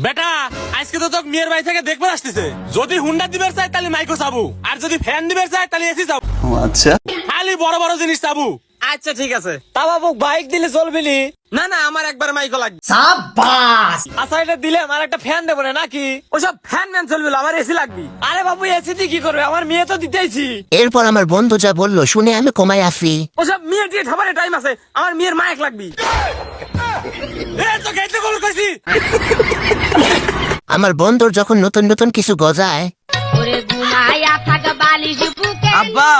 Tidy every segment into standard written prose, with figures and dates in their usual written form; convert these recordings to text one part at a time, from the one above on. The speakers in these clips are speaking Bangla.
বেটা আজকে তো তোকে মেয়ের বাড়ি থেকে দেখবার আসতেছে। যদি হুন্ডা দিবার চাই তাহলে মাইকো চাবু, আর যদি ফ্যান দিবার চাই তাহলে এসি চাবু। আচ্ছা খালি বড় বড় জিনিস চাবু। আচ্ছা ঠিক আছে। তা বাবু বাইক দিলে চলবিনি? না না, আমার একবার মাইকো লাগবে। সাবাস। আচ্ছা এটা দিলে আমার একটা ফ্যান দেবো না নাকি? ওসব ফ্যান ম্যান চলবে না, আমার এসি লাগবে। আরে বাবু এসি দিয়ে কি করবে? আমার মেয়ে তো দিতেইছি। এরপর আমার বন্ধু যা বললো শুনে আমি কমাই আসি। ওসব মেয়ে দিয়ে খাবারের টাইম আছে, আমার মেয়ের মাইক লাগবে। তো গাইতে বল কইছি। আমার বন্ধুর যখন নতুন নতুন কিছু গজায়, আব্বা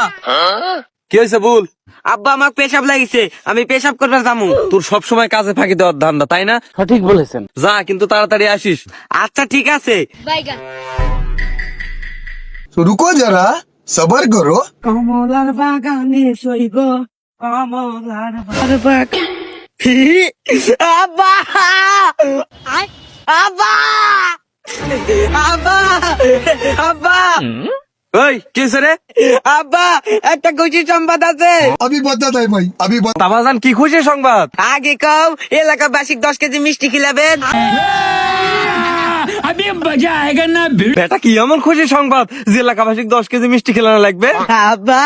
কি হয়েছে বল। আব্বা আমার পেশাব লাগিছে, আমি পেশাব করবার যামু। তোর সব সময় কাজে ফাঁকি দেওয়ার ধান্দা তাই না? সঠিক বলেছেন। যা, কিন্তু তাড়াতাড়ি আসিস। আচ্ছা ঠিক আছে। तो रुको जरा सबर करो। কমলার বাগানে শৈব কমলার আব্বা আব্বা আব্বা আব্বা ওই কি রে? আব্বা একটা খুশি সংবাদ আছে। अभी बताता है भाई, अभी बता। তাবাজান কি খুশি সংবাদ? আগে কও, এলাকাবাসী 10 কেজি মিষ্টি খিলাবেন। বেটা কি এমন খুশি সংবাদ যে এলাকাবাসী 10 কেজি মিষ্টি খেলানো লাগবে? আব্বা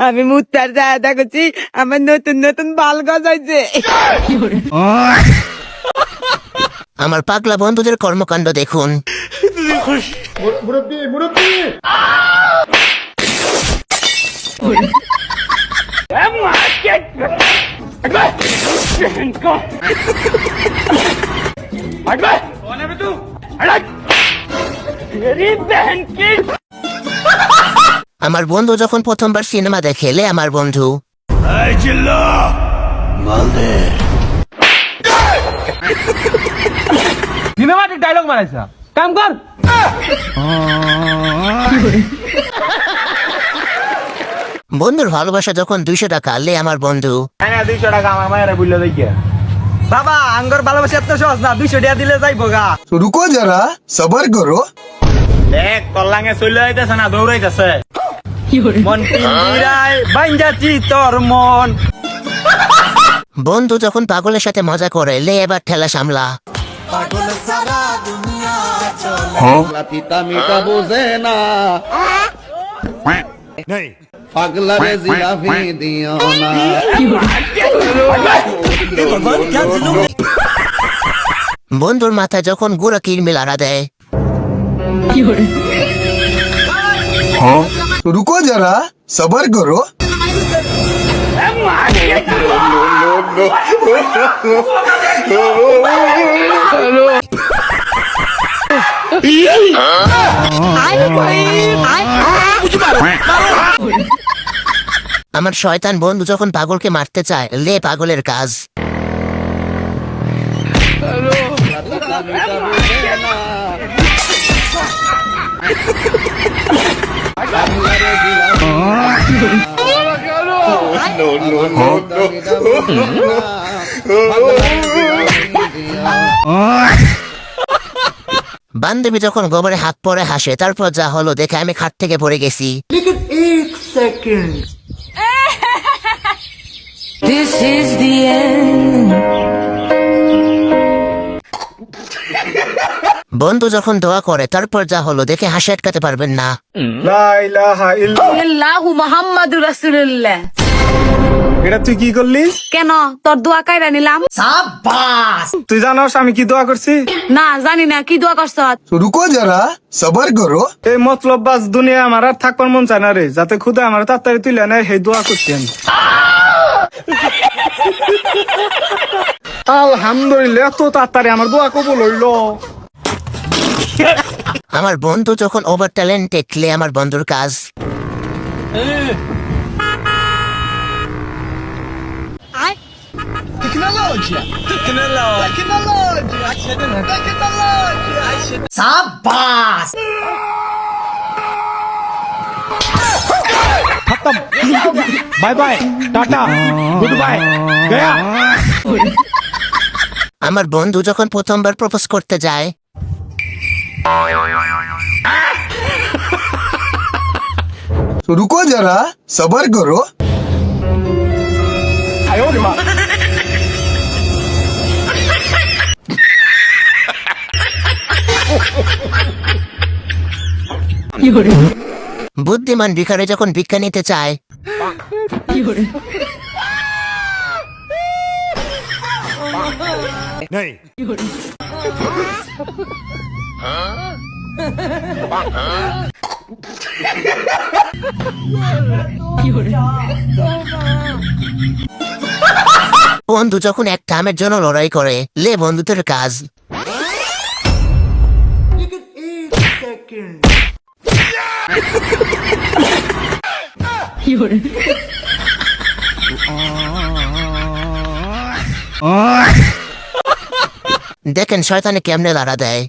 আমি মুত্তার জায়গা করছি, আমার নতুন নতুন বাল গজাইছে। আমার পাগলা বন্ধুদের কর্মকাণ্ড দেখুন। আমার বন্ধু যখন প্রথমবার সিনেমা দেখেলে আমার বন্ধু সিনেমাটিক ডায়লগ মারাইছা, কাম কর। বন্ধুর ভালোবাসা যখন 200 টাকা আনলে আমার বন্ধু 200 টাকা আমার মায়েরা বুঝলে দেখিয়া। বাবা আঙ্গর ভালোবাসা এত সহজ না, 200 টাকা দিলে যাইবো গা। तो रुको जरा सबर करो। দেখ কল্লাঙে চলে আইতেছে না, দৌড়াইতেছে। মন পিঞ্জিরায় বাইঞ্জাছি তোর মন। বন্ধু যখন পাগলের সাথে মজা করে লে এবার ঠেলা সামলা। পিতা মিতা বোঝে না, পাগলারে জিলাপি দিও না। বন্ধুর মাথায় যখন গুড়া কিরমিল আড়া দেয়, तो रुको जरा सबर करो। আমার শয়তান বন্ধু যখন পাগলকে মারতে চায় লে পাগলের কাজ। পিতা মিতা বোঝে না, পাগলারে জিলাপি বান্ধবী যখন গোবরে হাত পরে হাসে, তারপর যা হলো দেখে আমি খাট থেকে পড়ে গেছি। This is the end. বন্ধু যখন দোয়া করে, তারপর যা হলো দেখে হাসি আটকাতে পারবেন না। আল্লাহু মুহাম্মাদুর রাসূলুল্লাহ। এটা তুই কি করলি? কেন তোর দোয়া কাইরা নিলাম? সাবাস। তুই জানোস আমি কি দোয়া করছি? না জানি না, কি দোয়া করছ? तो रुको जरा सबर करो। এই মতলব বাস দুনিয়া আমার আর থাকবার মন চায় না রে, যাতে খুদা আমার তাড়াতাড়ি তুলে নেয় সেই দোয়া করছি আমি। আলহামদুলিল্লাহ এত তাড়াতাড়ি আমার দোয়া কবুল হইলো। আমার বন্ধু যখন ওভার ট্যালেন্টেড লে আমার বন্ধুর কাজ। সাবাস। Bye bye tata good bye Gaya. আমার বন্ধু যখন প্রথমবার প্রপোজ করতে যায়, तो रुको जरा सबर करो। বুদ্ধিমান ভিখারি যখন ভিক্ষা নিতে চায় বন্ধু যখন এক কামের জন্য লড়াই করে লে বন্ধুদের কাজ দেখেন শয়তানে কেমনে লড়া দেয়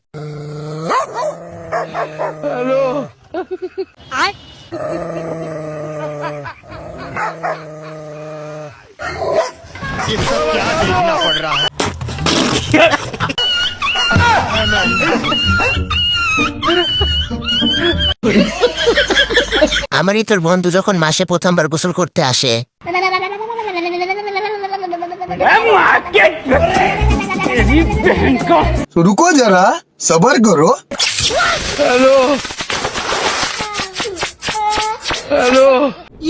আমারই তোর বন্ধু যখন মাসে প্রথমবার গোসল করতে আসে तो रुको जरा सबर करो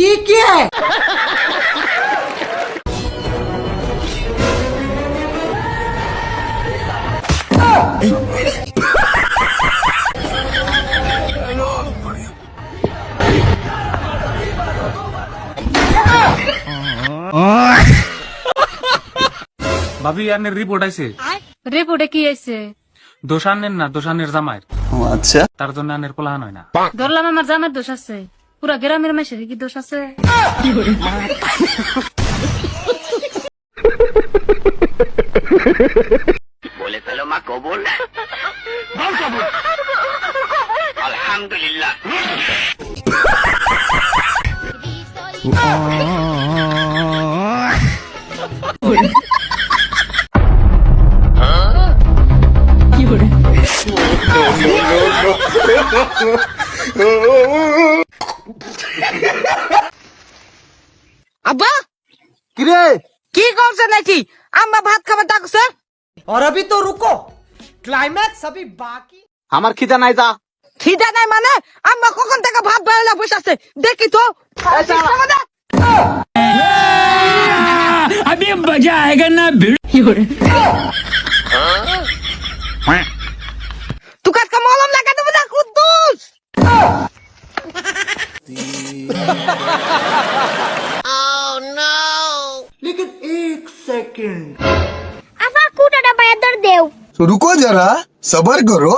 ये क्या है? ভাবি আনের রিপোর্ট আইছে রিপোর্টে কি আছে? দোষানের না দোষানের জামাইয়ের আচ্ছা তার জন্য আনের পোলাহান হয় না ধরলাম আমার জামার দোষ আছে, পুরা গ্রামের মাসের কি দোষ আছে? আব্বা किरे কি করছে নাকি? আম্মা ভাত খাবার ডাকছে। और अभी तो रुको, क्लाइमैक्स अभी बाकी। আমার খিদা নাই, যা। খিদা নাই মানে আম্মা কখন থেকে ভাত বানাইলা বসে আছে, দেখি তো। अभी मजा आएगा ना तू কাজ কা মলম লাগা দেব না কুদ্দুস আমার কুটাটা পায়ে ধর দেও तो रुको जरा सबर करो